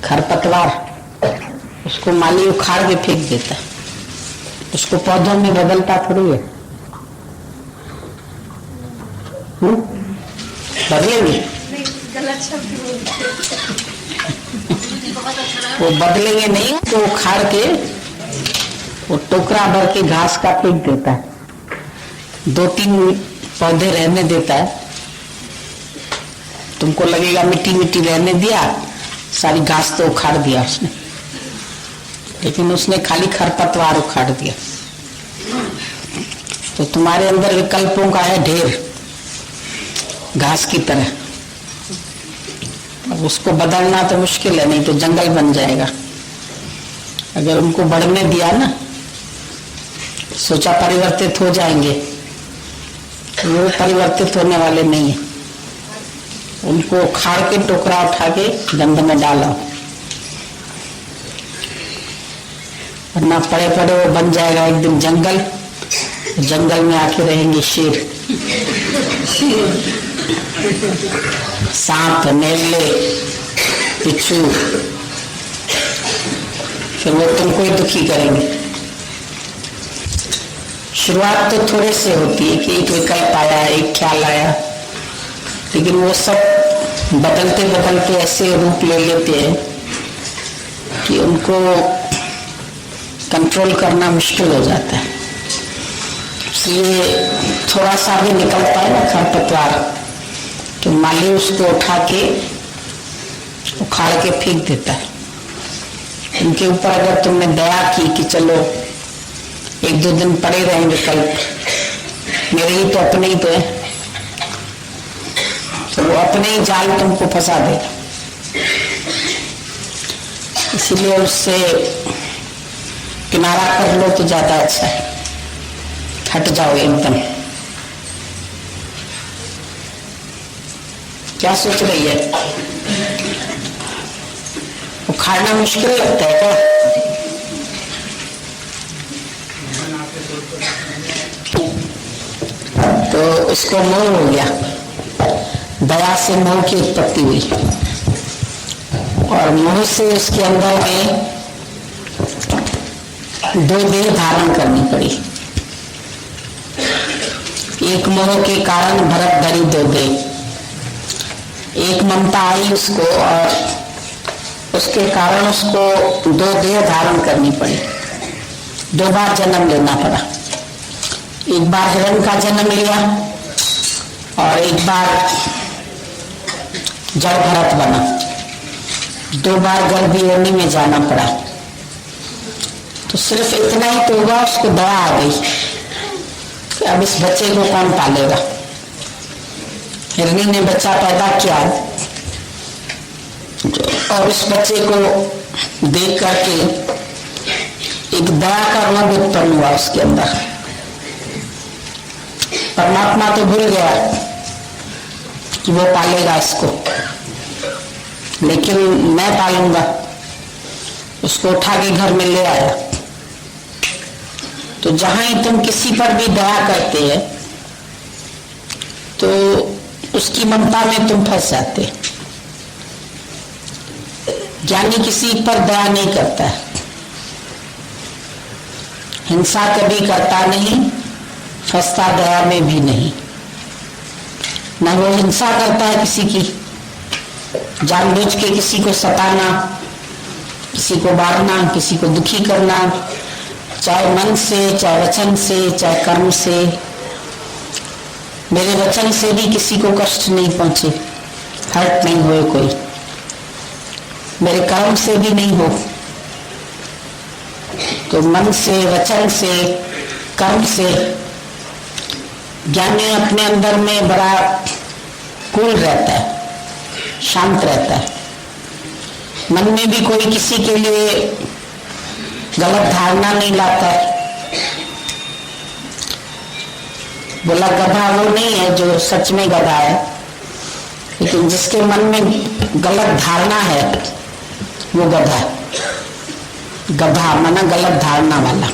खरपतवार, उसको माली उखाड़ के फेंक देता है, उसको पौधों में बदलता थोड़ी है। बदलेंगे वो बदलेंगे नहीं, तो उखाड़ के वो टोकरा भर के घास का फेंक देता है, 2-3 पौधे रहने देता है। तुमको लगेगा मिट्टी मिट्टी रहने दिया, सारी घास तो उखाड़ दिया उसने, लेकिन उसने खाली खरपतवार उखाड़ दिया। तो तुम्हारे अंदर विकल्पों का है ढेर, घास की तरह। अब उसको बदलना तो मुश्किल है, नहीं तो जंगल बन जाएगा। अगर उनको बढ़ने दिया ना, सोचा परिवर्तित हो जाएंगे, तो वो परिवर्तित होने वाले नहीं है। उनको उखाड़ के टोकरा उठा के गंध में डालो, वरना पड़े पड़े वो बन जाएगा एक दिन जंगल। जंगल में आके रहेंगे शेर, सांप, नेवले, बिच्छू, फिर वो तुमको ही दुखी करेंगे। शुरुआत तो थोड़े से होती है कि एक विकल्प आया, एक ख्याल आया, लेकिन वो सब बदलते बदलते ऐसे रूप ले लेते हैं कि उनको कंट्रोल करना मुश्किल हो जाता है। इसलिए थोड़ा सा भी निकलता है ना खरपतवार, तो माली उसको उठा के उखाड़ के फेंक देता है। उनके ऊपर अगर तुमने दया की कि चलो 1-2 दिन पड़े रहें विकल्प, मेरे ही तो अपने ही तो है, तो वो अपने ही जाल तुमको फंसा देगा। इसीलिए उससे किनारा कर लो तो ज्यादा अच्छा है, हट जाओ एकदम। क्या सोच रही है? उखाड़ना मुश्किल लगता है क्या? तो इसको मोह हो गया, दया से मोह की उत्पत्ति हुई, और मोह से उसके अंदर में 2 देह धारण करनी पड़ी। एक मोह के कारण भरत धरी 2 देह, एक ममता आई उसको, और उसके कारण उसको 2 देह धारण करनी पड़ी। 2 बार जन्म लेना पड़ा। एक बार हिरण का जन्म लिया और एक बार जड़ भरत बना। 2 बार गर्भ योनि में जाना पड़ा। तो सिर्फ इतना ही तो हुआ, उसको दया आ गई कि अब इस बच्चे को कौन पालेगा। हिरणी ने बच्चा पैदा किया और उस बच्चे को देख करके एक दया का रंग उत्पन्न हुआ उसके अंदर। परमात्मा तो भूल गया कि वो पालेगा इसको, लेकिन मैं पालूंगा। उसको उठा के घर में ले आया। तो जहां ही तुम किसी पर भी दया करते हैं तो उसकी ममता में तुम फंस जाते। ज्ञानी किसी पर दया नहीं करता, हिंसा कभी करता नहीं, फंसता दया में भी नहीं। न वो हिंसा करता है किसी की, जानबूझ के किसी को सताना, किसी को मारना, किसी को दुखी करना, चाहे मन से, चाहे वचन से, चाहे कर्म से। मेरे वचन से भी किसी को कष्ट नहीं पहुंचे, हर्ट नहीं हुए कोई, मेरे कर्म से भी नहीं हो। तो मन से, वचन से, कर्म से ज्ञानी अपने अंदर में बड़ा कूल रहता है, शांत रहता है। मन में भी कोई किसी के लिए गलत धारणा नहीं लाता है। बोला गधा वो नहीं है जो सच में गधा है, लेकिन जिसके मन में गलत धारणा है वो गधा। गधा माना गलत धारणा वाला।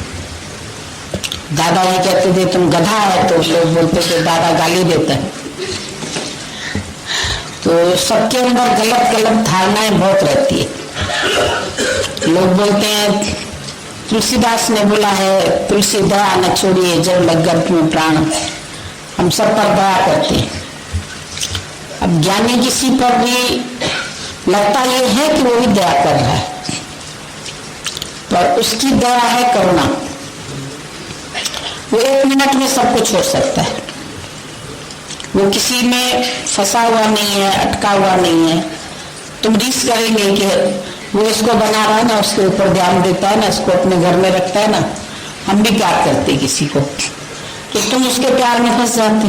दादा ये कहते थे तुम गधा है, तो लोग बोलते थे दादा गाली देता है। तो सबके अंदर गलत गलत धारणाएं बहुत रहती है। लोग बोलते हैं, तुलसीदास ने बोला है, तुलसी दया न छोड़िए जब लग गर्भ में प्राण। हम सब पर दया करते हैं। अब ज्ञानी किसी पर भी लगता ये है कि वो भी दया कर रहा है, पर उसकी दया है करुणा। वो 1 मिनट में सबको छोड़ सकता है। वो किसी में फंसा हुआ नहीं है, अटका हुआ नहीं है। तुम रीस करेंगे कि वो इसको बना रहा है ना, उसके ऊपर ध्यान देता है ना, इसको अपने घर में रखता है ना। हम भी प्यार करते किसी को, तो तुम उसके प्यार में फंस जाते।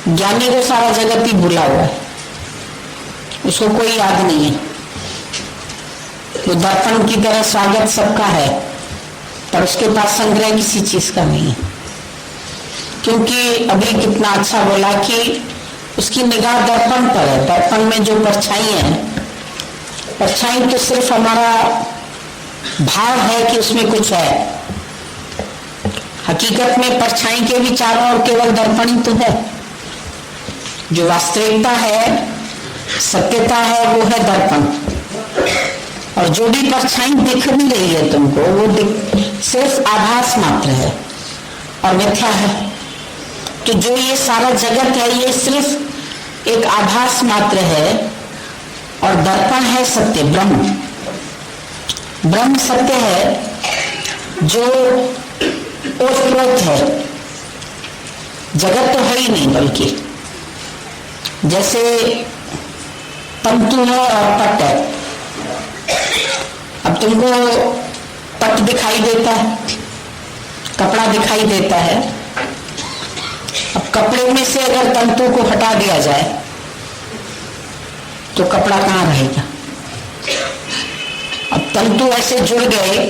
ज्ञानी को सारा जगत ही भूला हुआ है, उसको कोई याद नहीं है। वो दर्पण की तरह स्वागत सबका है, पर उसके पास संग्रह किसी चीज का नहीं है। क्योंकि अभी कितना अच्छा बोला कि उसकी निगाह दर्पण पर है। दर्पण में जो परछाई है, परछाई तो सिर्फ हमारा भाव है कि उसमें कुछ है। हकीकत में परछाई के भी चारों ओर केवल दर्पण ही तो है। जो वास्तविकता है, सत्यता है, वो है दर्पण। और जो भी परछाई दिख भी रही है तुमको, वो सिर्फ आभास मात्र है और मिथ्या है। तो जो ये सारा जगत है, ये सिर्फ एक आभास मात्र है और दर्पण है सत्य, ब्रह्म। ब्रह्म सत्य है जो ओतप्रोत है। जगत तो है ही नहीं, बल्कि जैसे तंतु है और पट है। अब तुमको पट दिखाई देता है, कपड़ा दिखाई देता है। अब कपड़े में से अगर तंतु को हटा दिया जाए तो कपड़ा कहाँ रहेगा? अब तंतु ऐसे जुड़ गए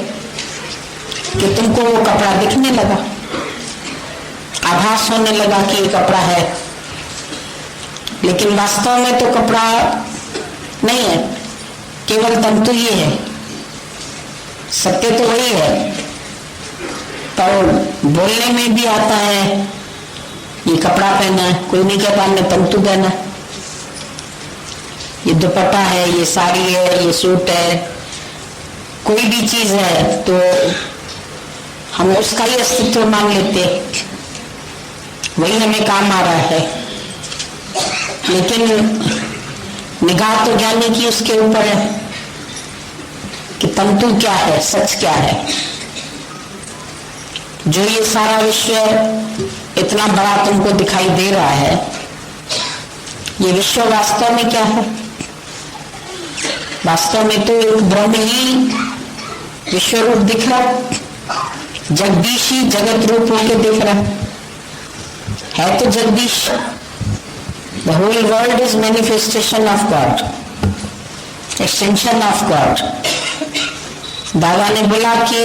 कि तुमको वो कपड़ा दिखने लगा, आभास होने लगा कि ये कपड़ा है, लेकिन वास्तव में तो कपड़ा नहीं है, केवल तंतु ही है। सत्य तो वही है, पर बोलने में भी आता है ये कपड़ा पहना है, कोई नहीं कहता हमने तंतु पहना। ये दुपट्टा है, ये साड़ी है, ये सूट है, कोई भी चीज है तो हम उसका ही अस्तित्व मान लेते, वही हमें काम आ रहा है। लेकिन निगाह तो ज्ञानी की उसके ऊपर है कि तंतु क्या है, सच क्या है। जो ये सारा विश्व इतना बड़ा तुमको दिखाई दे रहा है, ये विश्व वास्तव में क्या है? वास्तव में तो एक ब्रह्म ही विश्व रूप दिख रहा, जगदीश ही जगत रूप होके दिख रहा है। तो Jagdish, the whole world is manifestation of god, extension of god. दादा ने बोला कि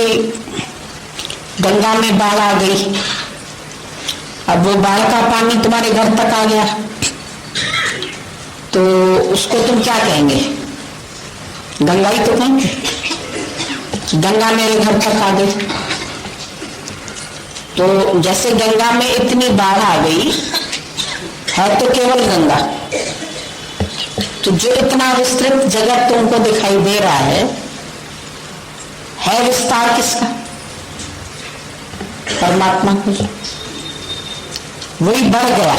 गंगा में बाढ़ आ गई, अब वो बाढ़ का पानी तुम्हारे घर तक आ गया, तो उसको तुम क्या कहेंगे? गंगा ही तो कहेंगे, गंगा मेरे घर तक आ गई। तो जैसे गंगा में इतनी बाढ़ आ गई है तो केवल गंगा, तो जो इतना विस्तृत जगत तुमको दिखाई दे रहा है विस्तार किसका? परमात्मा को। वही बढ़ गया।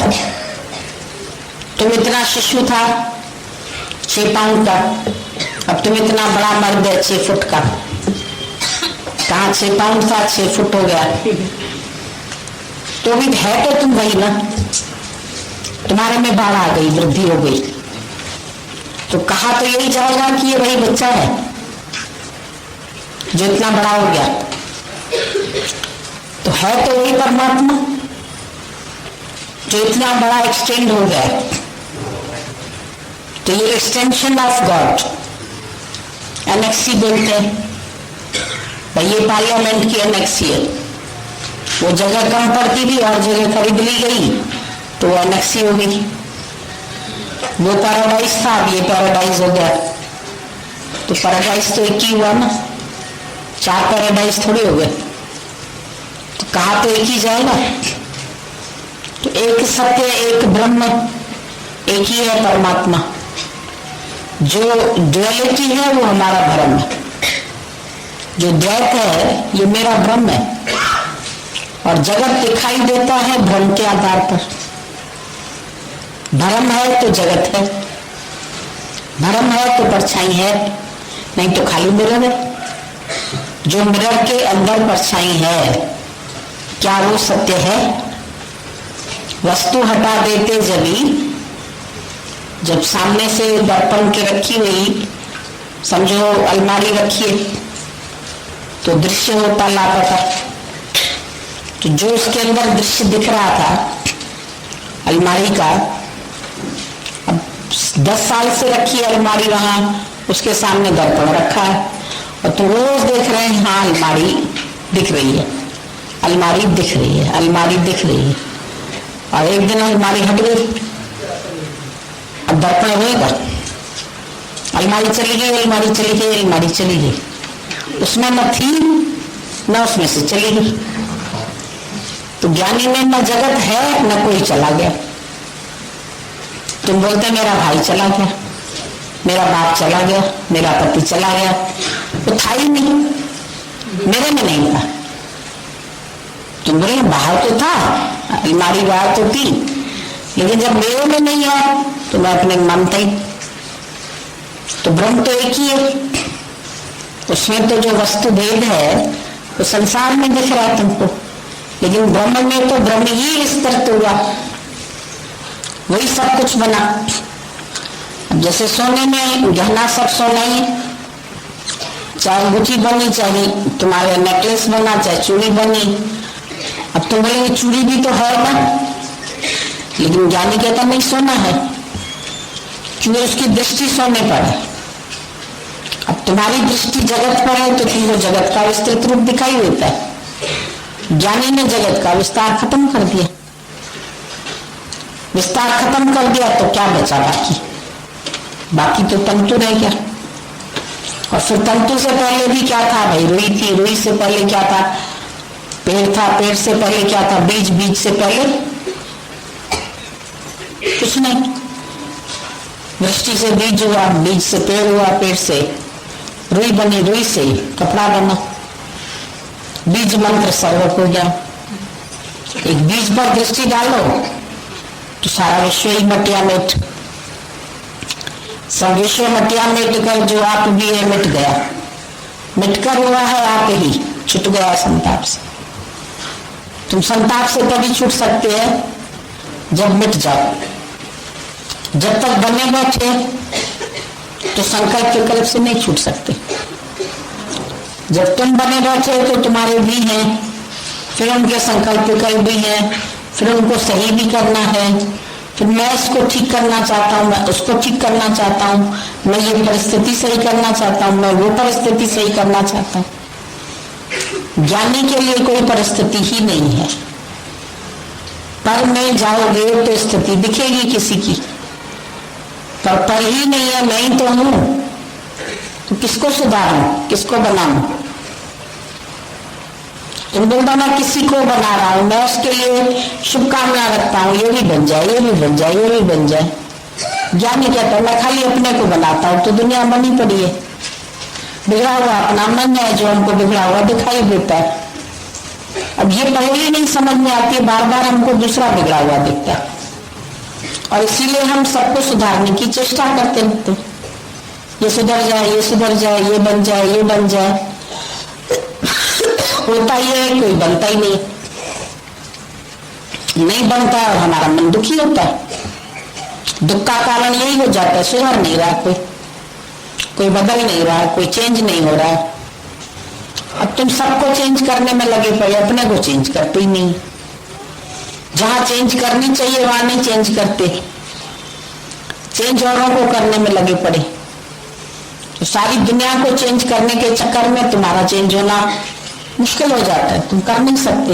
तुम इतना शिशु था 6 पाउंड का, अब तुम इतना बड़ा मर्द है 6 फुट का। कहाँ 6 पाउंड था, 6 फुट हो गया। तो भी है तो तुम वही ना, तुम्हारे में बाढ़ आ गई, वृद्धि हो गई, तो कहा तो यही जाएगा कि ये वही बच्चा है जो इतना बड़ा हो गया। तो है तो वही परमात्मा जो इतना बड़ा एक्सटेंड हो गया। तो ये एक्सटेंशन ऑफ गॉड, एनेक्सी बोलते हैं भाई, ये पार्लियामेंट की एनेक्सी है। वो जगह कम पड़ती थी और जगह खरीद ली गई तो वो एनेक्सी हो गई। वो पैराडाइज था, अब ये पैराडाइज हो गया। तो पैराडाइज तो एक ही हुआ ना, 4 पैराडाइज थोड़ी हो गए। तो कहा तो एक ही जाएगा। तो एक सत्य, एक ब्रह्म, एक ही है परमात्मा। जो ड्युअलिटी है वो हमारा भ्रम है, जो द्वैत है ये मेरा भ्रम है। और जगत दिखाई देता है भ्रम के आधार पर। भ्रम है तो जगत है, भ्रम है तो परछाई है, नहीं तो खाली मिरर है। जो मिरर के अंदर परछाई है क्या वो सत्य है? वस्तु हटा देते जब सामने से दर्पण के रखी हुई समझो अलमारी रखिए तो दृश्य होता लापता। तो जो उसके अंदर दृश्य दिख रहा था अलमारी का, अब 10 साल से रखी अलमारी वहां उसके सामने दर्पण रखा है और तो रोज देख रहे हैं हाँ अलमारी दिख रही है, अलमारी दिख रही है, अलमारी दिख रही है। और एक दिन अलमारी हट गई, अब दर्पण होएगा, अलमारी चली गई, अलमारी चली गई, अलमारी चली गई, उसमें न थी न उसमें से चली गई। तो ज्ञानी में न जगत है न कोई चला गया। तुम बोलते मेरा भाई चला गया, मेरा बाप चला गया, मेरा पति चला गया, वो था ही नहीं, मेरे में नहीं था। तुम बोले बाहर तो था, अलमारी बाहर तो थी, लेकिन जब मेरे में नहीं आया तो मैं अपने मानता ही। तो ब्रह्म तो एक ही है, उसमें तो जो वस्तु भेद है वो संसार में दिख रहा है तुमको, लेकिन ब्रह्म में तो ब्रह्म ही विस्तृत हुआ, वही सब कुछ बना। अब जैसे सोने में गहना सब सोना ही, चाहे अंगूठी बनी, चाहे तुम्हारे नेकलेस बना, चाहे चूड़ी बनी। अब तुम बोलेंगे चूड़ी भी तो है ना, लेकिन ज्ञानी कहता नहीं सोना है, क्योंकि उसकी दृष्टि सोने पर है। अब तुम्हारी दृष्टि जगत पर है तो तुमको जगत का विस्तृत रूप दिखाई देता है। ज्ञानी ने जगत का विस्तार खत्म कर दिया, विस्तार खत्म कर दिया तो क्या बचा बाकी? बाकी तो तंतु रह गया। और फिर तंतु से पहले भी क्या था भाई? रुई थी, रुई से पहले क्या था? पेड़ था, पेड़ से पहले क्या था? बीज, बीज से पहले कुछ नहीं। वृष्टि से बीज हुआ, बीज से पेड़ हुआ, पेड़ से रुई बनी, रुई से कपड़ा बना। बीज मंत्र सर्वक हो गया। एक बीज पर दृष्टि डालो तो सारा विश्व ही मटिया मेट, सब विश्व मटिया मेट कर जो आप भी है मिट गया, मिटकर हुआ है आप ही, छूट गया संताप से। तुम संताप से तभी छूट सकते हैं जब मिट जाओ। जब तक बने बैठे तो संकल्प विकल्प से नहीं छूट सकते। जब तुम बने बैठे तो तुम्हारे भी हैं, फिर उनके संकल्प विकल्प भी हैं, फिर उनको सही भी करना है, फिर मैं इसको ठीक करना चाहता हूँ, मैं उसको ठीक करना चाहता हूँ, मैं ये परिस्थिति सही करना चाहता हूँ, मैं वो परिस्थिति सही करना चाहता हूँ। ज्ञानी के लिए कोई परिस्थिति ही नहीं है। पर में जाओगे तो स्थिति दिखेगी किसी की, पर ही नहीं है, मैं ही तो हूं, तो किसको सुधारूं, किसको बनाऊं? तुम बोलता मैं किसी को बना रहा हूं, मैं उसके लिए शुभकामना रखता हूं, ये भी बन जाए, ये भी बन जाए, ये भी बन जाए। ज्ञानी कहता है मैं खाली अपने को बनाता हूं, तो दुनिया बनी पड़ी है। बिगड़ा हुआ अपना मन है जो हमको बिगड़ा हुआ दिखाई देता है। अब ये पहले नहीं समझ में आती है, बार बार हमको दूसरा बिगड़ा हुआ दिखता है, और इसीलिए हम सबको सुधारने की चेष्टा करते रहते। ये सुधर जाए, ये सुधर जाए, ये बन जाए, ये बन जाए। होता ही है, कोई बनता ही नहीं, नहीं बनता और हमारा मन दुखी होता है। दुख का कारण यही हो जाता है, सुधर नहीं रहा कोई बदल नहीं रहा, कोई चेंज नहीं हो रहा। अब तुम सबको चेंज करने में लगे पड़े, अपने को चेंज करते ही नहीं। जहां चेंज करनी चाहिए वहां नहीं चेंज करते, चेंज औरों को करने में लगे पड़े। तो सारी दुनिया को चेंज करने के चक्कर में तुम्हारा चेंज होना मुश्किल हो जाता है, तुम कर नहीं सकते।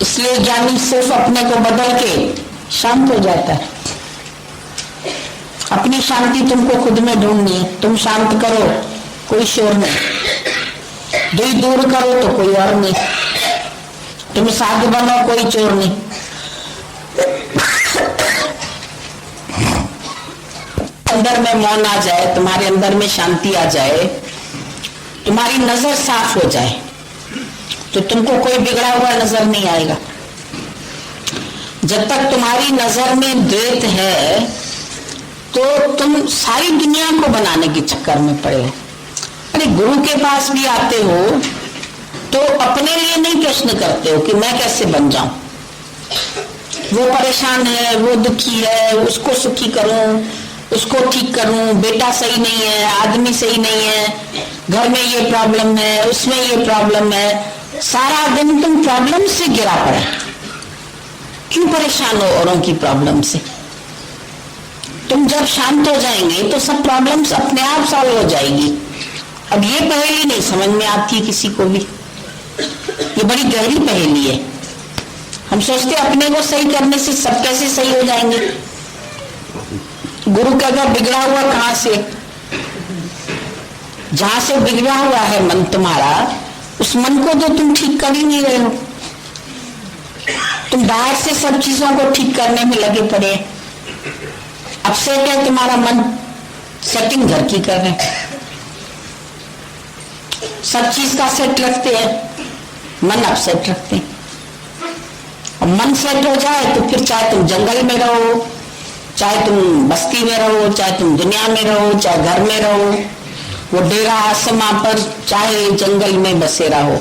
इसलिए ज्ञानी सिर्फ अपने को बदल के शांत हो जाता है। अपनी शांति तुमको खुद में ढूंढनी है। तुम शांत करो कोई शोर नहीं, दुई दूर करो तो कोई और नहीं, तुम साधु बनो कोई चोर नहीं। अंदर में मौन आ जाए, तुम्हारे अंदर में शांति आ जाए, तुम्हारी नजर साफ हो जाए, तो तुमको कोई बिगड़ा हुआ नजर नहीं आएगा। जब तक तुम्हारी नजर में द्वैत है तो तुम सारी दुनिया को बनाने के चक्कर में पड़े हो। अरे गुरु के पास भी आते हो तो अपने लिए नहीं प्रश्न करते हो कि मैं कैसे बन जाऊं, वो परेशान है, वो दुखी है, उसको सुखी करूं, उसको ठीक करूं, बेटा सही नहीं है, आदमी सही नहीं है, घर में ये प्रॉब्लम है, उसमें ये प्रॉब्लम है। सारा दिन तुम प्रॉब्लम से गिरा पड़ा। क्यों परेशान हो औरों की प्रॉब्लम से? तुम जब शांत हो जाएंगे तो सब प्रॉब्लम्स अपने आप सॉल्व हो जाएगी। अब ये पहेली नहीं समझ में आती है किसी को भी, ये बड़ी गहरी पहेली है। हम सोचते अपने को सही करने से सब कैसे सही हो जाएंगे। गुरु का अगर बिगड़ा हुआ कहां से, जहां से बिगड़ा हुआ है मन तुम्हारा, उस मन को तो तुम ठीक कर ही नहीं रहे हो। तुम बाहर से सब चीजों को ठीक करने में लगे पड़े। अपसेट है तुम्हारा मन, सेटिंग घर की कर रहे हैं, सब चीज का सेट रखते हैं, मन अपसेट रखते हैं। और मन सेट हो जाए तो फिर चाहे तुम जंगल में रहो, चाहे तुम बस्ती में रहो, चाहे तुम दुनिया में रहो, चाहे घर में रहो, वो डेरा आसमां पर चाहे जंगल में बसेरा हो,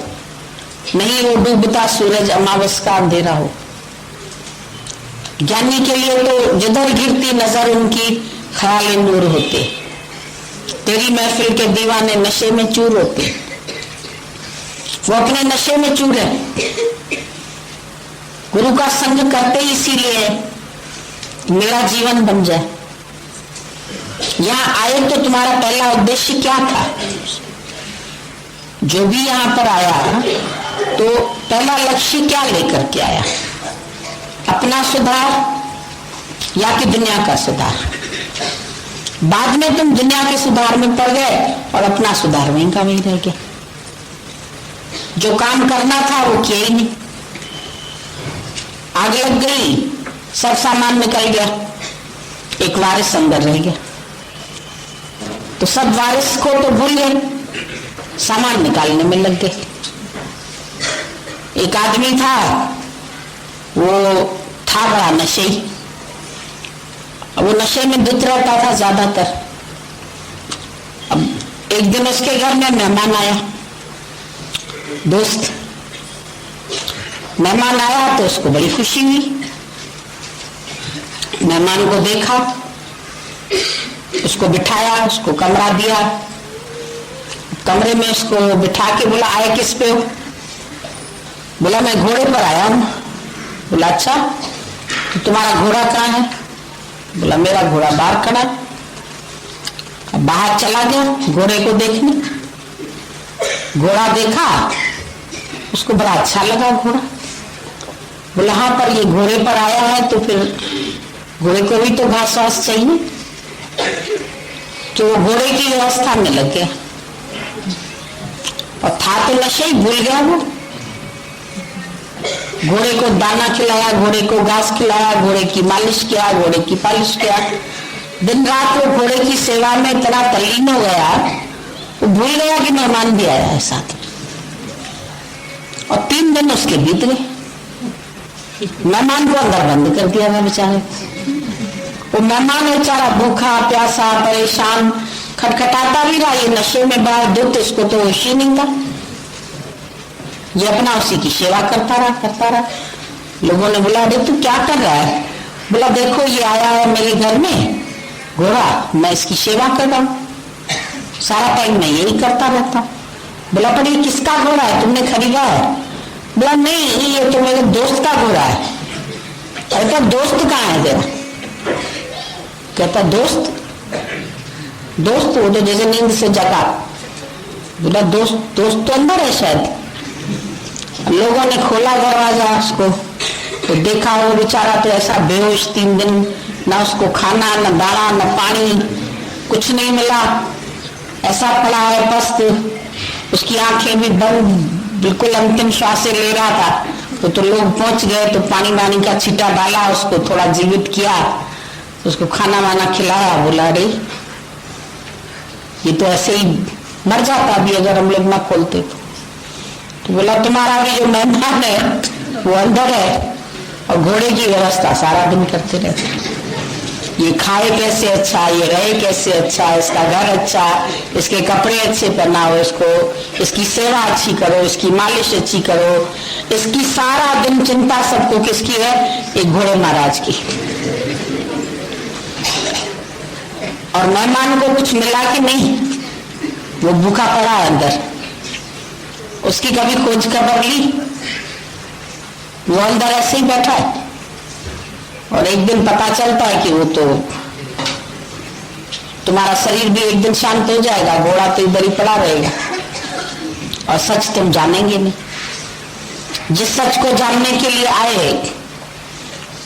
नहीं वो डूबता सूरज अमावस का अंधेरा हो। ज्ञानी के लिए तो जिधर गिरती नजर उनकी ख्याल नूर होते। तेरी महफिल के दीवाने नशे में चूर होते, वो अपने नशे में चूर है। गुरु का संग करते इसीलिए मेरा जीवन बन जाए। यहाँ आए तो तुम्हारा पहला उद्देश्य क्या था? जो भी यहाँ पर आया तो पहला लक्ष्य क्या लेकर के आया? अपना सुधार या कि दुनिया का सुधार? बाद में तुम दुनिया के सुधार में पड़ गए और अपना सुधार वहीं का वहीं रह गया। जो काम करना था वो किया ही नहीं, आग लग गई, सब सामान निकल गया, एक वारिस अंदर रह गया। तो सब वारिस को तो भूल गए, सामान निकालने में लग गए। एक आदमी था, वो था बड़ा नशेई, वो नशे में धुत रहता था ज्यादातर। अब एक दिन उसके घर में मेहमान आया, दोस्त मेहमान आया तो उसको बड़ी खुशी हुई। मेहमान को देखा, उसको बिठाया, उसको कमरा दिया, कमरे में उसको बिठा के बोला आए किस पे हो? बोला मैं घोड़े पर आया हूं। बोला अच्छा, तो तुम्हारा घोड़ा कहाँ है? बोला मेरा घोड़ा बाहर खड़ा है। अब बाहर चला गया घोड़े को देखने, घोड़ा देखा, उसको बड़ा अच्छा लगा घोड़ा। बोला हाँ, पर ये घोड़े पर आया है तो फिर घोड़े को भी तो घास वास चाहिए। तो घोड़े की व्यवस्था में लग गया और था तो नशे ही, भूल गया वो। घोड़े को दाना खिलाया, घोड़े को घास खिलाया, घोड़े की मालिश किया, घोड़े की पालिश किया। दिन रात वो घोड़े की सेवा में इतना तल्लीन हो गया, वो भूल गया कि मेहमान भी आया है साथ में। और 3 दिन उसके बीत गए, मेहमान को अंदर बंद कर दिया मैं बेचारे। वो मेहमान बेचारा भूखा प्यासा परेशान खटखटाता भी रहा, ये नशे में बाहर दुत, इसको तो होश ही नहीं था। ये अपना उसी की सेवा करता रहा। लोगों ने बोला अरे तू क्या कर रहा है? बोला देखो ये आया है मेरे घर में घोड़ा, मैं इसकी सेवा कर रहा हूँ, सारा टाइम मैं यही करता रहता हूँ। बोला पर ये किसका घोड़ा है, तुमने खरीदा है? बोला नहीं, ये तो मेरे दोस्त का घोड़ा है। कहता दोस्त कहाँ है तेरा? कहता दोस्त वो तो जैसे नींद से जगा। बोला दोस्त तो अंदर है शायद। लोगों ने खोला दरवाजा उसको, तो देखा वो बेचारा तो ऐसा बेहोश 3 दिन, ना उसको खाना न दाना न पानी, कुछ नहीं मिला, ऐसा पड़ा है पस्त। उसकी आंखें भी बंद, बिल्कुल अंतिम श्वास ले रहा था। तो लोग पहुंच गए तो पानी वानी का छींटा डाला, उसको थोड़ा जीवित किया, उसको खाना वाना खिलाया। बोला अरे ये तो ऐसे ही मर जाता भी अगर हम लोग ना खोलते तो बोला तुम्हारा भी जो मेहमान है वो अंदर है और घोड़े की व्यवस्था सारा दिन करते रहते। ये खाए कैसे अच्छा, ये रहे कैसे अच्छा, इसका घर अच्छा, इसके कपड़े अच्छे पहनाओ, इसकी सेवा अच्छी करो, इसकी मालिश अच्छी करो, इसकी सारा दिन चिंता सबको किसकी है? एक घोड़े महाराज की। और मेहमान को कुछ मिला कि नहीं? वो भूखा पड़ा है अंदर, उसकी कभी खोज खबर ली? वो अंदर ऐसे ही बैठा है और एक दिन पता चलता है कि वो तो तुम्हारा शरीर भी एक दिन शांत हो जाएगा, घोड़ा तो इधर ही पड़ा रहेगा और सच तुम जानेंगे नहीं। जिस सच को जानने के लिए आए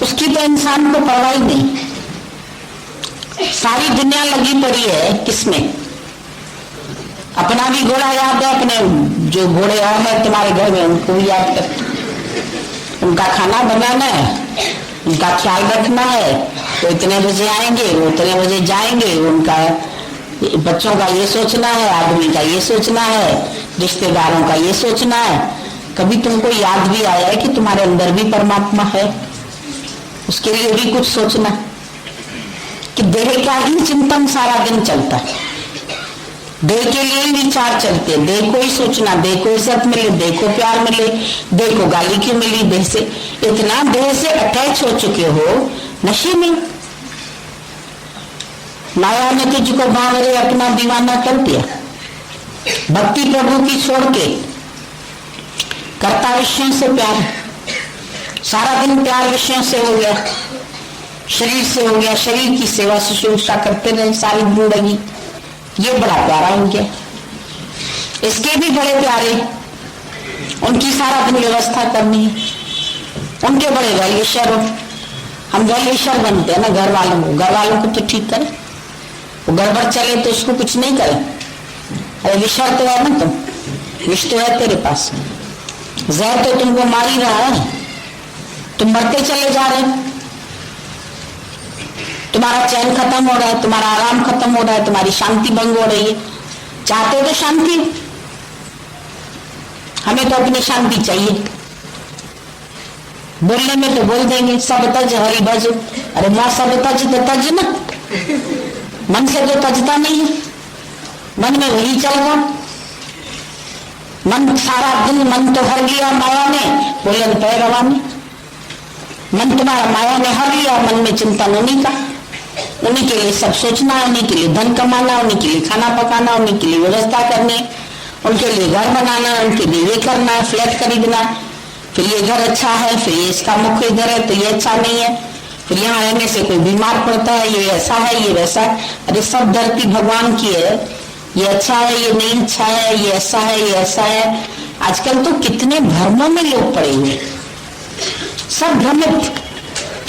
उसकी तो इंसान को परवाह ही नहीं। सारी दुनिया लगी पड़ी है किसमें? अपना भी घोड़ा याद है, अपने जो घोड़े और है तुम्हारे घर में उनको भी याद कर, उनका खाना बनाना है, उनका ख्याल रखना है। तो इतने बजे आएंगे, वो इतने बजे जाएंगे, उनका बच्चों का ये सोचना है, आदमी का ये सोचना है, रिश्तेदारों का ये सोचना है। कभी तुमको याद भी आया है कि तुम्हारे अंदर भी परमात्मा है? उसके लिए भी कुछ सोचना कि देह का ही चिंतन सारा दिन चलता है, देह के लिए ही विचार चलते, देह को ही सोचना, देह को इज्जत मिले, देह को प्यार मिले, देह को गाली क्यों मिली, देह से इतना देह से अटैच हो चुके हो नशे में। माया ने तुझको बावरे अपना दीवाना कर दिया। भक्ति प्रभु की छोड़ के करता विषयों से प्यार, सारा दिन प्यार विषयों से हो गया, शरीर से हो गया, शरीर की सेवा शुश्रूषा करते रहे सारी जिंदगी, ये बड़ा प्यारा हो गया। इसके भी बड़े प्यारे, उनकी सारा दिन व्यवस्था करनी है, उनके बड़े वैल्यूशर हो। हम वैल्यूशर बनते हैं ना घर वालों को तो ठीक करें, वो गड़बड़ चले तो उसको कुछ नहीं करें। अरे विषर तो है ना, तुम विष तो है तेरे पास, जहर तो तुमको मार ही रहा है, तुम मरते चले जा रहे, तुम्हारा चैन खत्म हो रहा है, तुम्हारा आराम खत्म हो रहा है, तुम्हारी शांति भंग हो रही है। चाहते तो शांति, हमें तो अपनी शांति चाहिए। बोलने में तो बोल देंगे सब तज हरि भज, अरे मां सब तज तो तज ना, मन से तो तजता नहीं है, मन में वही चल रहा, मन सारा दिन मन तो हर लिया माया ने, बोले पैर रवानी, मन तुम्हारा माया ने हर लिया, मन में चिंतन उन्हीं का, उन्हीं के लिए सब सोचना है, उन्हीं के लिए धन कमाना, उन्हीं के लिए खाना पकाना, उन्हीं के लिए व्यवस्था करने, उनके लिए घर बनाना, उनके लिए ये करना है, फ्लैट खरीदना, फिर ये घर अच्छा है, फिर ये इसका मुख्य इधर है तो ये अच्छा नहीं है, फिर यहाँ रहने से कोई बीमार पड़ता है, ये ऐसा है ये वैसा है। अरे सब धरती भगवान की है, ये अच्छा है ये नहीं अच्छा है, ये ऐसा है ये ऐसा है। आजकल तो कितने भ्रमों में लोग पड़े हुए, सब भ्रमित।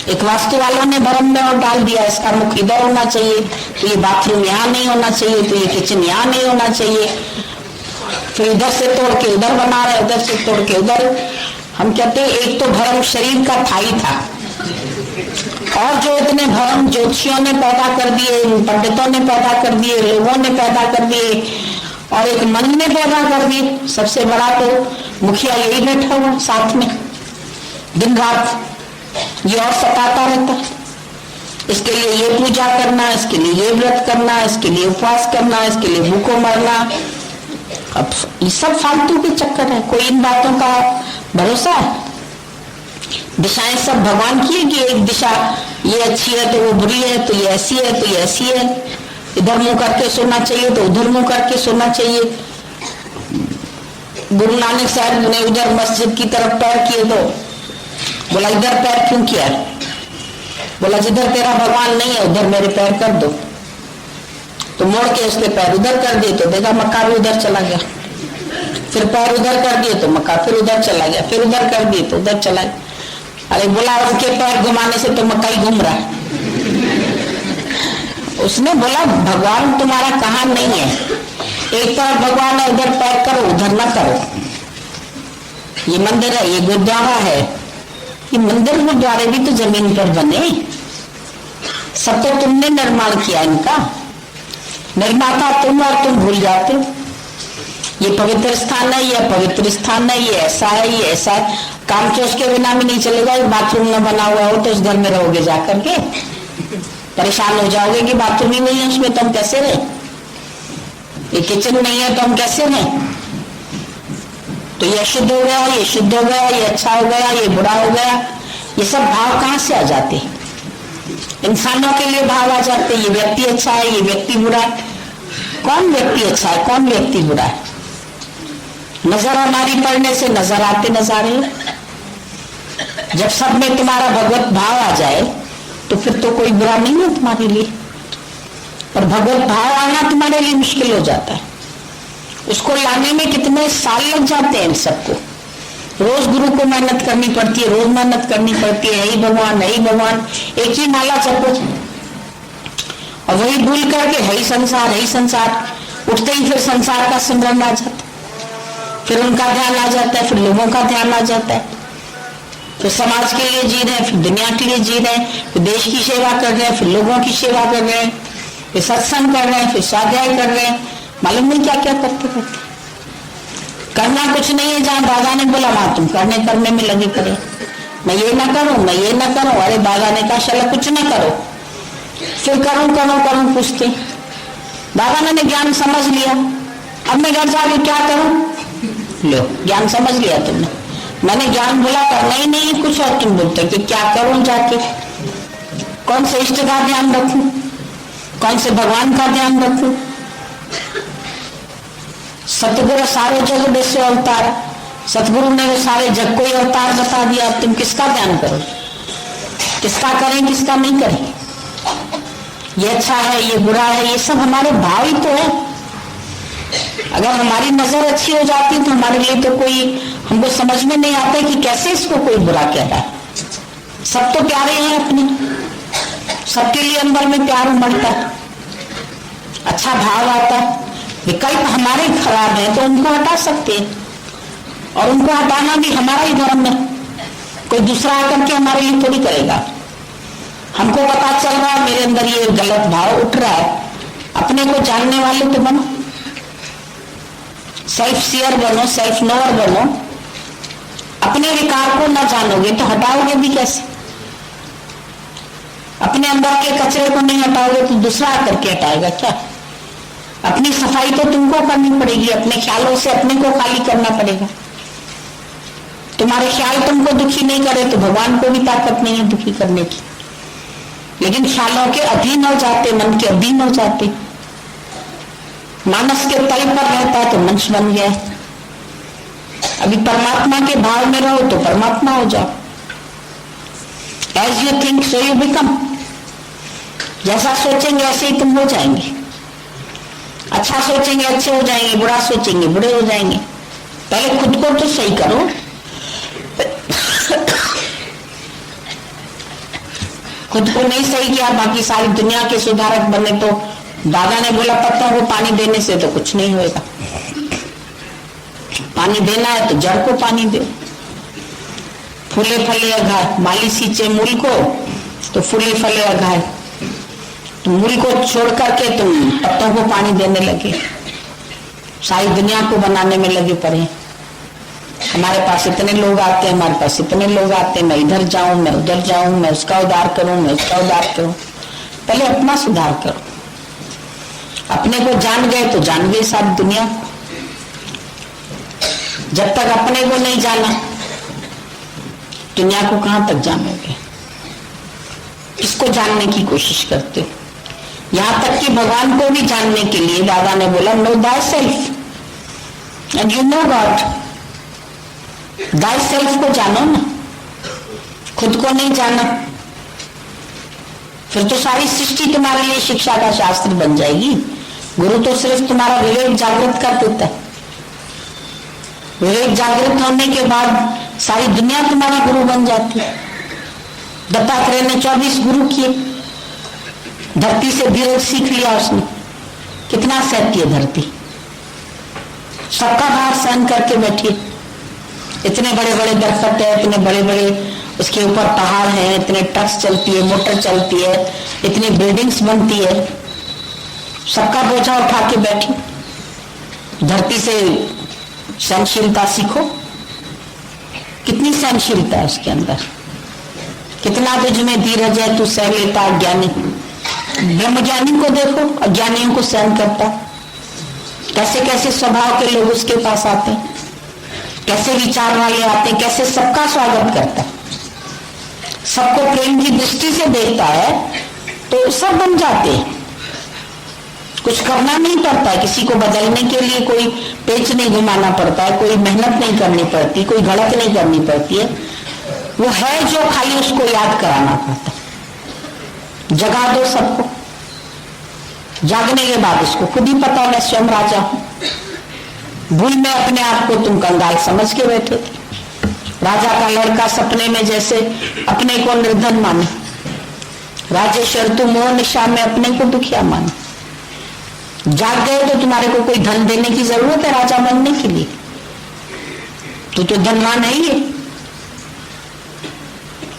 एक वास्तु वालों ने भ्रम में और डाल दिया, इसका मुख इधर होना चाहिए तो ये बाथरूम यहाँ नहीं होना चाहिए, तो ये किचन यहाँ नहीं होना चाहिए, फिर इधर से तोड़ के उधर बना रहे, उधर से तोड़ के उधर। हम कहते हैं एक तो भ्रम शरीर का था ही था, और जो इतने भ्रम ज्योतिषियों ने पैदा कर दिए, पंडितों ने पैदा कर दिए, लोगों ने पैदा कर दिए, और एक मन ने पैदा कर दिए। सबसे बड़ा तो मुखिया यही बैठा हुआ साथ में, दिन रात ये और सताता रहता है, इसके लिए ये पूजा करना, इसके लिए ये व्रत करना, इसके लिए उपवास करना, इसके लिए भूखों मरना। अब ये सब फालतू के चक्कर है, कोई इन बातों का भरोसा है? दिशाएं सब भगवान की है कि एक दिशा ये अच्छी है तो वो बुरी है, तो ये ऐसी है तो ये ऐसी है, इधर मुंह करके सोना चाहिए तो उधर मुंह करके सोना चाहिए। गुरु नानक साहब ने उधर मस्जिद की तरफ पैर किए तो बोला इधर पैर क्यों किया? बोला जिधर तेरा भगवान नहीं है उधर मेरे पैर कर दो। तो मोड़ के उसके पैर उधर कर दिए तो देखा मक्का भी उधर चला गया, फिर पैर उधर कर दिए तो मक्का फिर उधर चला गया, फिर उधर कर दिए तो उधर चला गया। अरे बोला उनके पैर घुमाने से तो मक्का ही घूम रहा है। उसने बोला भगवान तुम्हारा कहाँ नहीं है, एक तरफ भगवान है उधर पैर करो उधर ना करो। ये मंदिर है, ये गुरुद्वारा है, ये मंदिर गुरुद्वारे भी तो जमीन पर बने, सब तो तुमने निर्माण किया इनका। निर्माता तुम और तुम भूल जाते हो। ये पवित्र स्थान है, ये पवित्र स्थान है, ये ऐसा है, ये ऐसा है। काम चोस के बिना भी नहीं चलेगा। बाथरूम न बना हुआ हो तो उस घर में रहोगे जाकर के, परेशान हो जाओगे कि बाथरूम ही नहीं है उसमें, तो हम कैसे रहे। ये किचन नहीं है तो हम कैसे रहें। तो ये अशुद्ध हो गया, ये शुद्ध हो गया, ये अच्छा हो गया, ये बुरा हो गया। ये सब भाव कहाँ से आ जाते हैं? इंसानों के लिए भाव आ जाते हैं। ये व्यक्ति अच्छा है, ये व्यक्ति बुरा है। कौन व्यक्ति अच्छा है, कौन व्यक्ति बुरा है? नजर हमारी पड़ने से नजर आते नजारे। जब सब में तुम्हारा भगवत भाव आ जाए तो फिर तो कोई बुरा नहीं है तुम्हारे लिए। पर भगवत भाव आना तुम्हारे लिए मुश्किल हो जाता है। उसको लाने में कितने साल लग जाते हैं इन सबको। रोज गुरु को मेहनत करनी पड़ती है, रोज मेहनत करनी पड़ती है। हे भगवान, हे भगवान, एक ही माला जपो और वही भूल करके हे संसार, हे संसार। उठते ही फिर संसार का सिमरन आ जाता है, फिर उनका ध्यान आ जाता है, फिर लोगों का ध्यान आ जाता है। फिर समाज के लिए जी रहे हैं, फिर दुनिया के लिए जी रहे हैं, फिर देश की सेवा कर रहे हैं, फिर लोगों की सेवा कर रहे हैं, फिर सत्संग कर रहे हैं, फिर स्वाध्याय कर रहे हैं। मालूम नहीं क्या क्या करते करते। करना कुछ नहीं है। जहाँ दादा ने बोला वहां तुम करने में लगे पड़े। मैं ये ना करूं, मैं ये ना करूं। अरे दादा ने कहा चलो कुछ ना करो, फिर करूं पूछते। दादा ने ज्ञान समझ लिया, अब मैं घर जाके क्या करूं? लो, ज्ञान समझ लिया तुमने। मैंने ज्ञान बोला करना ही नहीं कुछ, और तुम बोलते कि क्या करूं जाके। कौन से इष्ट का ध्यान रखूं, कौन से भगवान का ध्यान रखूं? सतगुरु सारे जग देशो अवतार। सतगुरु ने वो सारे जग को ही अवतार बता दिया। अब तुम किसका ध्यान करो, किसका करें, किसका नहीं करें? ये अच्छा है, ये बुरा है, ये सब हमारे भाव ही तो है। अगर हमारी नजर अच्छी हो जाती तो हमारे लिए तो कोई, हमको समझ में नहीं आता कि कैसे इसको कोई बुरा कह रहा है। सब तो प्यारे हैं अपने, सबके लिए अंदर में प्यार उमड़ता है, अच्छा भाव आता है। विकल्प हमारे खराब है तो उनको हटा सकते हैं, और उनको हटाना भी हमारा ही धर्म है। कोई दूसरा आकर के हमारे लिए थोड़ी करेगा। हमको पता चल रहा है मेरे अंदर ये गलत भाव उठ रहा है, अपने को जानने वाले तो बनो, सेल्फ सियर बनो, सेल्फ नोअर बनो। अपने विकार को न जानोगे तो हटाओगे भी कैसे? अपने अंदर के कचरे को नहीं हटाओगे तो दूसरा आकर के हटाएगा क्या? अपनी सफाई तो तुमको करनी पड़ेगी। अपने ख्यालों से अपने को खाली करना पड़ेगा। तुम्हारे ख्याल तुमको दुखी नहीं करे तो भगवान को भी ताकत नहीं है दुखी करने की। लेकिन ख्यालों के अधीन हो जाते, मन के अधीन हो जाते। मानस के तल पर रहता है तो मंच बन गया। अभी परमात्मा के भाव में रहो तो परमात्मा हो जाओ। As you think so you become. जैसा सोचेंगे ऐसे ही तुम हो जाएंगे। अच्छा सोचेंगे अच्छे हो जाएंगे, बुरा सोचेंगे बुरे हो जाएंगे। पहले खुद को तो सही करो। खुद को नहीं सही किया, बाकी सारी दुनिया के सुधारक बने तो दादा ने बोला पत्तों को पानी देने से तो कुछ नहीं होएगा। पानी देना है तो जड़ को पानी दो। फूले फले अघाय, माली सींचे मूल को तो फूले फले अघाय। तो मूल को छोड़ करके तुम पत्तों को पानी देने लगे, सारी दुनिया को बनाने में लगे पड़े। हमारे पास इतने लोग आते हैं, हमारे पास इतने लोग आते हैं, मैं इधर जाऊं, मैं उधर जाऊं, मैं उसका उद्धार करूं, मैं उसका उद्धार करूं। पहले अपना सुधार करो। अपने को जान गए तो जान गए सारी दुनिया। जब तक अपने को नहीं जाना दुनिया को कहां तक जानोगे? किसको जानने की कोशिश करते हो? यहां तक कि भगवान को भी जानने के लिए दादा ने बोला no thy self and you know God. Thy self को जानो ना, खुद को नहीं जाना फिर तो सारी सृष्टि तुम्हारे लिए शिक्षा का शास्त्र बन जाएगी। गुरु तो सिर्फ तुम्हारा विवेक जागृत कर देता है। विवेक जागृत होने के बाद सारी दुनिया तुम्हारी गुरु बन जाती है। दत्तात्रेय ने 24 गुरु किए। धरती से धीरज सीख लिया उसने। कितना सहती है धरती, सबका भार सहन करके बैठी। इतने बड़े बड़े दरख्त है, इतने बड़े बड़े उसके ऊपर पहाड़ है, इतने ट्रक्स चलती है, मोटर चलती है, इतनी बिल्डिंग्स बनती है, सबका बोझा उठा के बैठी। धरती से सहनशीलता सीखो। कितनी सहनशीलता है उसके अंदर, कितना तुझ में धीरज है, तू सह लेता। अज्ञानी ब्रह्मज्ञानी को देखो, अज्ञानियों को सहन करता। कैसे कैसे स्वभाव के लोग उसके पास आते हैं, कैसे विचार वाले आते हैं, कैसे सबका स्वागत करता, सबको प्रेम की दृष्टि से देखता है, तो सब बन जाते हैं। कुछ करना नहीं पड़ता है, किसी को बदलने के लिए कोई पेच नहीं घुमाना पड़ता है, कोई मेहनत नहीं करनी पड़ती, कोई गलत नहीं करनी पड़ती है। वो है जो खाली उसको याद कराना पड़ता है। जगा दो सबको, जागने के बाद उसको खुद ही पता मैं स्वयं राजा हूं। भूल में अपने आप को तुम कंगाल समझ के बैठे थे। राजा का लड़का सपने में जैसे अपने को निर्धन माने, राजेश्वर तुम मोह निशा में अपने को दुखिया माने। जाग गए तो तुम्हारे को कोई धन देने की जरूरत है राजा बनने के लिए? तो धनवान है ये,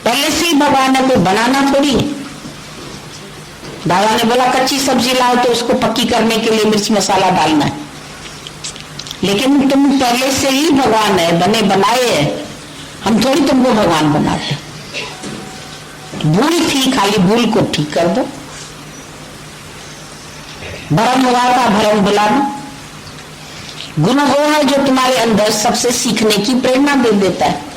पहले से ही भगवान ने, कोई बनाना थोड़ी है। दादा ने बोला कच्ची सब्जी लाओ तो उसको पक्की करने के लिए मिर्च मसाला डालना है, लेकिन तुम पहले से ही भगवान है, बने बनाए हैं। हम थोड़ी तुमको भगवान बनाते। भूल थी, खाली भूल को ठीक कर दो। भरम हुआ था, भरम बुलाना। गुण वो है जो तुम्हारे अंदर सबसे सीखने की प्रेरणा दे देता है।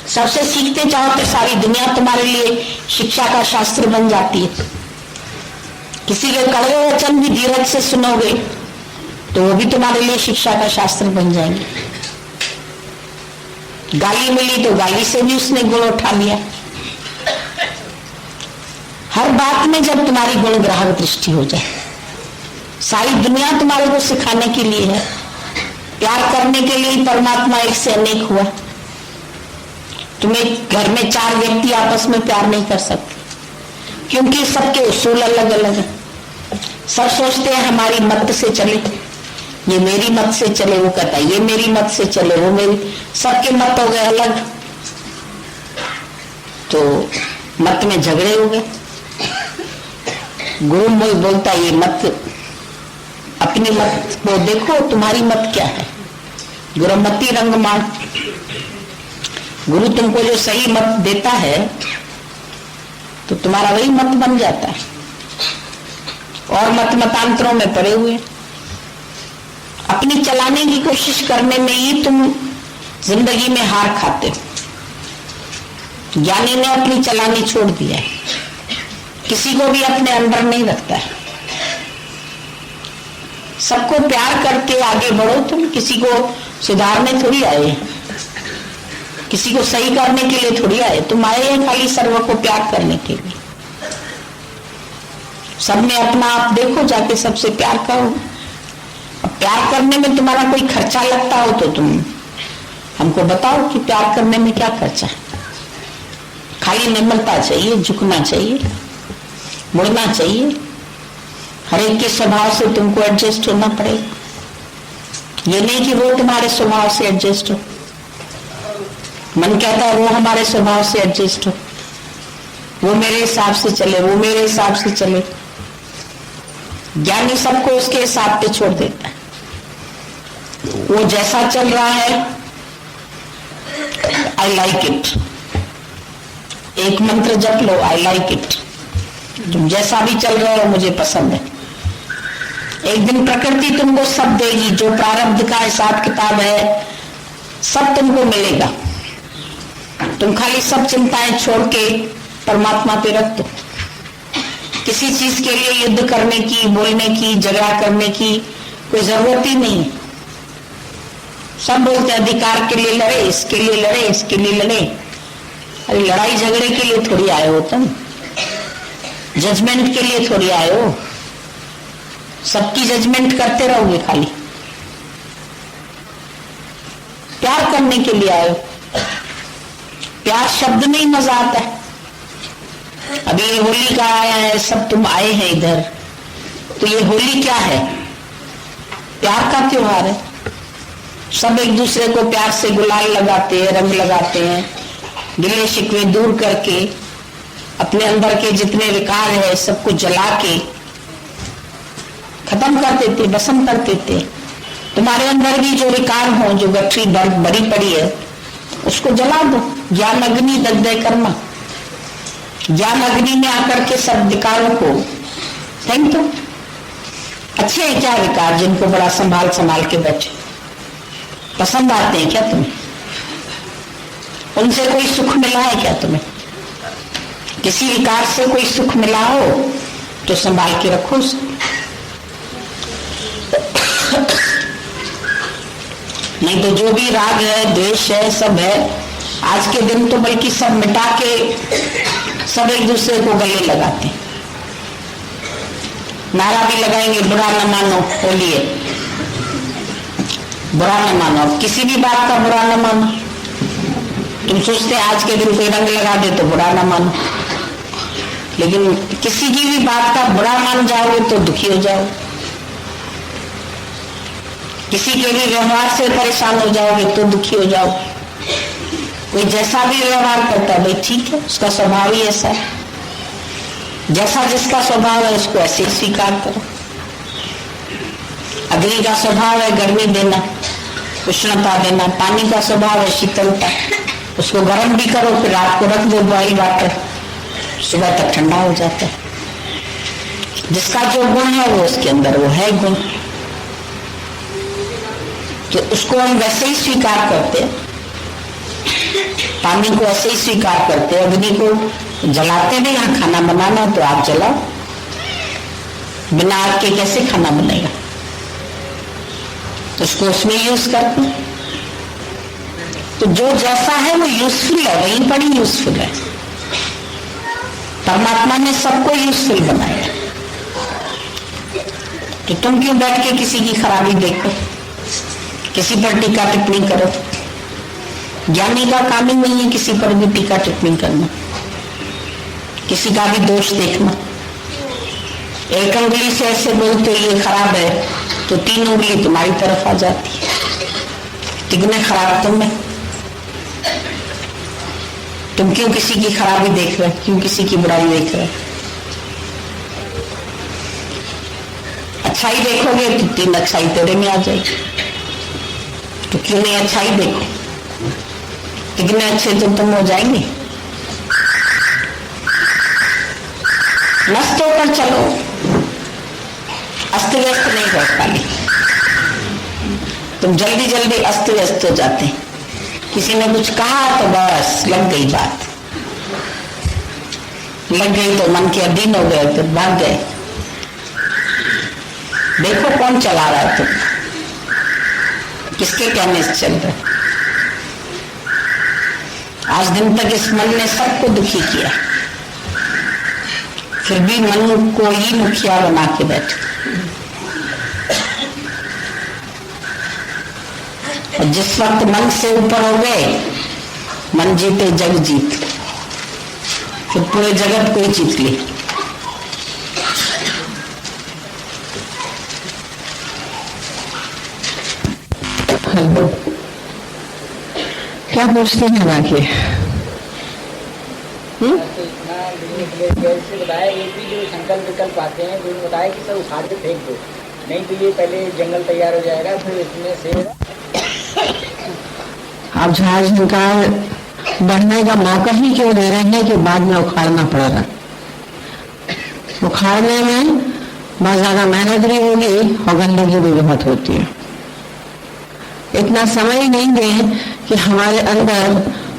सबसे सीखते चाहो तो सारी दुनिया तुम्हारे लिए शिक्षा का शास्त्र बन जाती है। किसी के कड़वे वचन भी धीरज से सुनोगे तो वो भी तुम्हारे लिए शिक्षा का शास्त्र बन जाएंगे। गाली मिली तो गाली से भी उसने गुण उठा लिया। हर बात में जब तुम्हारी गुण ग्राहक दृष्टि हो जाए, सारी दुनिया तुम्हारे को सिखाने के लिए है। प्यार करने के लिए परमात्मा एक से अनेक हुआ। तुम्हें घर में 4 व्यक्ति आपस में प्यार नहीं कर सकते, क्योंकि सबके उसूल अलग अलग है। सब सोचते हैं हमारी मत से चले, ये मेरी मत से चले, वो कहता है ये मेरी मत से चले, वो मेरी, सबके मत हो गए अलग, तो मत में झगड़े हो गए। गुरु मोई बोलता ये मत, अपनी मत को देखो, तुम्हारी मत क्या है। गुरुमति रंगमान, गुरु तुमको जो सही मत देता है तो तुम्हारा वही मत बन जाता है। और मत मतांतरों में पड़े हुए अपनी चलाने की कोशिश करने में ही तुम जिंदगी में हार खाते हो। ज्ञानी ने अपनी चलानी छोड़ दिया है, किसी को भी अपने अंदर नहीं रखता है। सबको प्यार करके आगे बढ़ो। तुम किसी को सुधारने थोड़ी आए, किसी को सही करने के लिए थोड़ी आए। तुम आए हैं खाली सर्व को प्यार करने के लिए। सब में अपना आप देखो, जाके सबसे प्यार करो। अब प्यार करने में तुम्हारा कोई खर्चा लगता हो तो तुम हमको बताओ कि प्यार करने में क्या खर्चा है। खाली निर्मलता चाहिए, झुकना चाहिए, मुड़ना चाहिए। हर एक के स्वभाव से तुमको एडजस्ट होना पड़ेगा। ये नहीं कि वो तुम्हारे स्वभाव से एडजस्ट हो। मन कहता है वो हमारे स्वभाव से एडजस्ट हो, वो मेरे हिसाब से चले, वो मेरे हिसाब से चले। ज्ञानी सबको उसके हिसाब पे छोड़ देता है। वो जैसा चल रहा है आई लाइक इट। एक मंत्र जप लो, आई लाइक इट। तुम जैसा भी चल रहे हो मुझे पसंद है। एक दिन प्रकृति तुमको सब देगी, जो प्रारब्ध का हिसाब किताब है सब तुमको मिलेगा। तुम खाली सब चिंताएं छोड़ के परमात्मा पे रख दो। किसी चीज के लिए युद्ध करने की, बोलने की, झगड़ा करने की कोई जरूरत ही नहीं है। सब बोलते अधिकार के लिए लड़े, इसके लिए लड़े, इसके लिए लड़े। अरे लड़ाई झगड़े के लिए थोड़ी आए हो तुम, जजमेंट के लिए थोड़ी आए हो। सबकी जजमेंट करते रहोगे खाली। प्यार करने के लिए आए हो। प्यार शब्द में ही मजा आता है। अभी ये होली का आया है, सब तुम आए हैं इधर, तो ये होली क्या है? प्यार का त्योहार है। सब एक दूसरे को प्यार से गुलाल लगाते हैं, रंग लगाते हैं, गिले शिकवे दूर करके अपने अंदर के जितने विकार है सबको जला के खत्म कर देते, भस्म कर देते। तुम्हारे अंदर भी जो विकार हो, जो गठरी बड़ी पड़ी है, उसको जला दो। ज्ञान अग्नि दग्धे कर्म, ज्ञान अग्नि में आकर के सब विकारों को फेंक दो। अच्छे हैं क्या विकार, जिनको बड़ा संभाल संभाल के बैठे? पसंद आते हैं क्या तुम्हें? उनसे कोई सुख मिला है क्या तुम्हें? किसी विकार से कोई सुख मिला हो तो संभाल के रखो उसको। नहीं तो जो भी राग है, द्वेष है, सब है, आज के दिन तो बल्कि सब मिटा के सब एक दूसरे को गले लगाते हैं। नारा भी लगाएंगे, बुरा न मानो, बोलिए बुरा न मानो, किसी भी बात का बुरा न मानो। तुम सोचते आज के दिन कोई रंग लगा दे तो बुरा न मानो, लेकिन किसी की भी बात का बुरा मान जाओगे तो दुखी हो जाओ। किसी के भी व्यवहार से परेशान हो जाओगे तो दुखी हो जाओ। कोई जैसा भी व्यवहार करता है, भाई ठीक है, उसका स्वभाव ही ऐसा है। जैसा जिसका स्वभाव है उसको ऐसे ही स्वीकार करो। अग्नि का स्वभाव है गर्मी देना, उष्णता देना। पानी का स्वभाव है शीतलता, उसको गर्म भी करो, फिर रात को रख दो बॉइल वाटर, सुबह तक ठंडा हो जाता है। जिसका जो गुण है वो उसके अंदर वो है गुण, तो उसको हम वैसे ही स्वीकार करते। पानी को ऐसे ही स्वीकार करते। अग्नि को जलाते नहीं, यहाँ खाना बनाना तो आप जलाओ, बिना आग के कैसे खाना बनेगा? तो उसको उसमें यूज करते। तो जो जैसा है वो यूजफुल है, वहीं पर ही यूजफुल है। परमात्मा ने सबको यूजफुल बनाया, तो तुम क्यों बैठ के किसी की खराबी देखो, किसी पर टीका टिप्पणी करो? ज्ञानी का काम ही नहीं है किसी पर भी टीका टिप्पणी करना, किसी का भी दोष देखना। एक उंगली से ऐसे बोलते ये खराब है तो 3 उंगली तुम्हारी तरफ आ जाती है। कितने खराब तुम, तुम क्यों किसी की खराबी देख रहे, क्यों किसी की बुराई देख रहे? अच्छाई देखोगे तो 3 अच्छाई तेरे में आ जाएगी, तो क्यों नहीं अच्छाई देखो? कितने अच्छे तो तुम हो जाएंगे। मस्त होकर चलो, अस्त व्यस्त नहीं हो पाली। तुम जल्दी जल्दी अस्त व्यस्त हो जाते। किसी ने कुछ कहा तो बस लग गई बात, लग गई तो मन के अधीन हो गए, तो भाग गए। देखो कौन चला रहा है, तुम किसके कहने से चल रहे? आज दिन तक इस मन ने सबको दुखी किया, फिर भी मन को ही मुखिया बना के बैठे। और जिस वक्त मन से ऊपर हो गए, मन जीते जग जीत, फिर पूरे जगत को ही जीत ली। हेलो, क्या पूछते हैं बाकी? बताया एक भी जो संकल्प विकल्प आते हैं तो बताया कि सब उखाड़ के फेंक दो, नहीं तो ये पहले जंगल तैयार हो जाएगा, फिर इसमें से आप झाड़ झंकार बढ़ने का मौका ही क्यों दे रहे हैं कि बाद में उखाड़ना पड़ेगा? उखाड़ने में बहुत ज्यादा मेहनत भी होगी और गंदगी भी बहुत होती है। इतना समय ही नहीं दें कि हमारे अंदर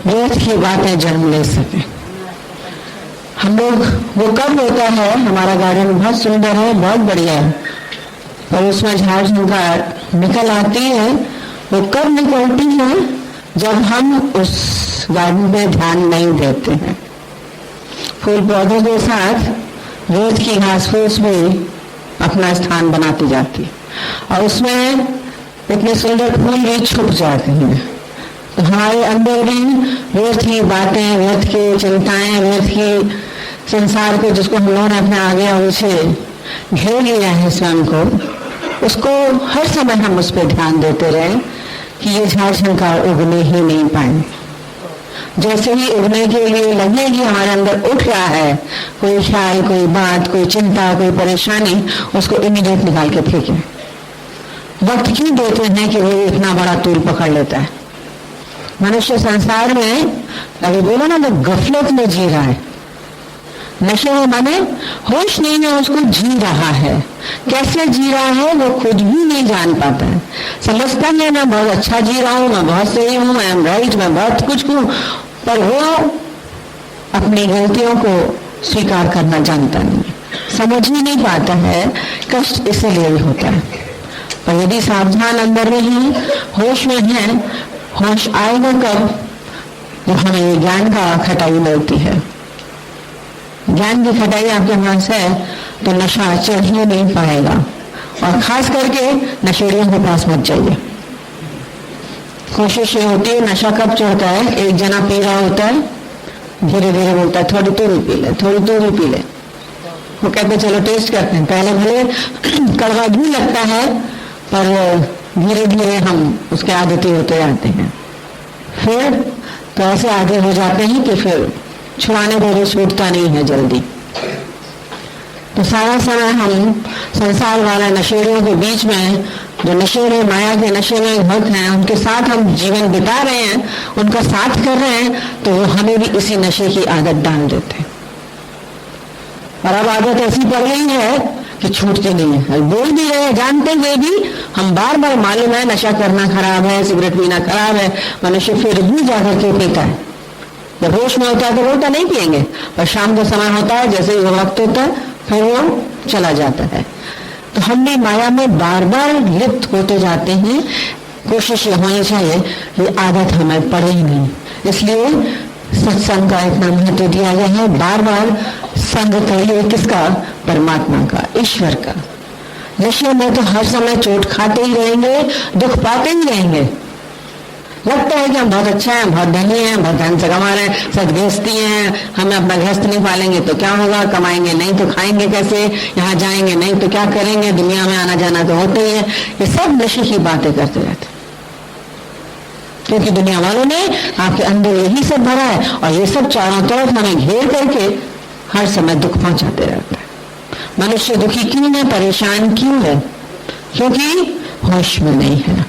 रोज की बातें जन्म ले सके। हम लोग, वो कब होता है, हमारा गार्डन बहुत सुंदर है, बहुत बढ़िया है, पर उसमें झाड़ झंकार निकल आती है। वो कब निकलती है? जब हम उस गार्डन पे ध्यान नहीं देते हैं। फूल पौधों के साथ रोज की घास फूस भी अपना स्थान बनाती जाती है, और उसमें इतने सुंदर फूल भी छुप जाते हैं। तो हमारे अंदर भी व्यर्थ की बातें, व्यर्थ की चिंताएं, व्यर्थ की संसार को, जिसको हम लोगों ने अपने आगे और उसे घेर लिया है स्वयं को, उसको हर समय हम उस पर ध्यान देते रहे कि ये झाड़ झंकार उगने ही नहीं पाए। जैसे ही उड़ने के लिए लगेगी, हमारे अंदर उठ रहा है कोई ख्याल, कोई बात, कोई चिंता, कोई परेशानी, उसको इमीडिएट निकाल के फेंके। वक्त क्यों देते हैं कि वो इतना बड़ा तूल पकड़ लेता है? मनुष्य संसार में अभी बोला ना, तो गफलत में जी रहा है, नशे में माने होश नहीं है, उसको जी रहा है। कैसे जी रहा है वो खुद भी नहीं जान पाता है। समझता है मैं बहुत अच्छा जी रहा हूं, मैं बहुत सही हूं, मैं एम राइट, मैं बहुत कुछ हूं, पर वो अपनी गलतियों को स्वीकार करना जानता नहीं, समझ ही नहीं पाता है। कष्ट इसीलिए भी होता है। पर यदि सावधान अंदर नहीं, होश में है, होश आएगा कब? जब हमें ये ज्ञान का खटाई मिलती है। ज्ञान की खटाई आपके पास है तो नशा चढ़ ही नहीं पाएगा। और खास करके नशेड़ियों के पास मत जाइए। कोशिश ये होती है, नशा कब चढ़ता है? एक जना पी रहा होता है, धीरे धीरे बोलता है थोड़ी तू भी पी ले, थोड़ी तू भी पी ले। वो कहते चलो टेस्ट करते हैं। पहले भले कड़वा भी लगता है, पर धीरे धीरे हम उसके आदती होते जाते हैं। फिर तो ऐसे आगे हो जाते हैं कि फिर छुड़ाने पर छूटता नहीं है जल्दी। तो सारा समय हम संसार वाले नशेड़ियों के बीच में, जो नशेड़े माया के नशे में भक्त हैं, उनके साथ हम जीवन बिता रहे हैं, उनका साथ कर रहे हैं, तो वो हमें भी इसी नशे की आदत डाल देते हैं। और अब आदत ऐसी पड़ गई है कि छूटती नहीं है। बोल भी रहे, जानते हुए भी हम बार बार, मालूम है नशा करना खराब है, सिगरेट पीना खराब है, मनुष्य फिर भी जाकर के पीता है। जब होश में होता है तो बोलता नहीं पिएंगे, पर शाम का समय होता है, जैसे ही वो वक्त होता है फिर वो चला जाता है। तो हम भी माया में बार बार लिप्त होते जाते हैं। कोशिश ये होनी चाहिए कि आदत हमें पड़े ही नहीं। इसलिए सत्संग का इतना महत्व दिया गया है। बार बार संग करिए, किसका? परमात्मा का, ईश्वर का। नशे में तो हर समय चोट खाते ही रहेंगे, दुख पाते ही रहेंगे। लगता है कि हम बहुत अच्छा हैं, बहुत धनी हैं, बहुत धन से कमा रहे हैं, सदगृहस्थी हैं, हमें अपना गृहस्थ नहीं पालेंगे तो क्या होगा, कमाएंगे नहीं तो खाएंगे कैसे, यहाँ जाएंगे नहीं तो क्या करेंगे, दुनिया में आना जाना तो होता ही है। ये सब नशे की बातें करते रहते, क्योंकि दुनिया वालों ने आपके अंदर यही सब भरा है, और ये सब चारों तरफ हमें घेर करके हर समय दुख पहुंचाते रहता है। मनुष्य दुखी क्यों है, परेशान क्यों है? क्योंकि होश में नहीं है।